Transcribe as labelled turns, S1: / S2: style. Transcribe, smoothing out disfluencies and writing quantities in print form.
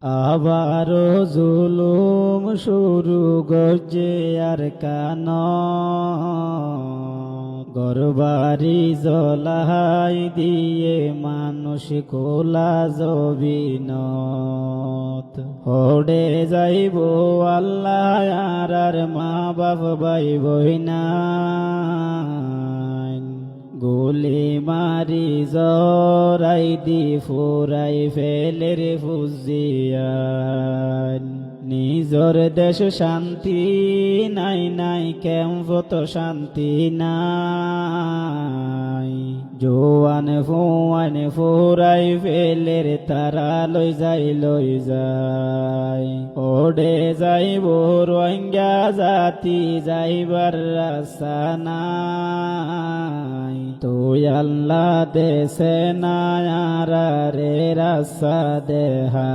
S1: আবারো জুলুম শুরু গজে আর কান গরবারি জলাই দিয়ে মানুষ কোলা জবিনত হড়ে যাইব আল্লাহ আর মা বাপ ভাই বইনা গুলি মারি জরাই দি ফুরাই ফেলের ফুজিয়ান নিজর দেশ শান্তি নাই নাই কেমত শান্তি নাই জোয়ান ফুয়ান ফুরাই ফেলের তারা লই যায় ওডে যাইব রোহিঙ্গা জাতি যাইবার রাস্তা নাই তুই আল্লাহ দেশে না রে রাস্তা দেহা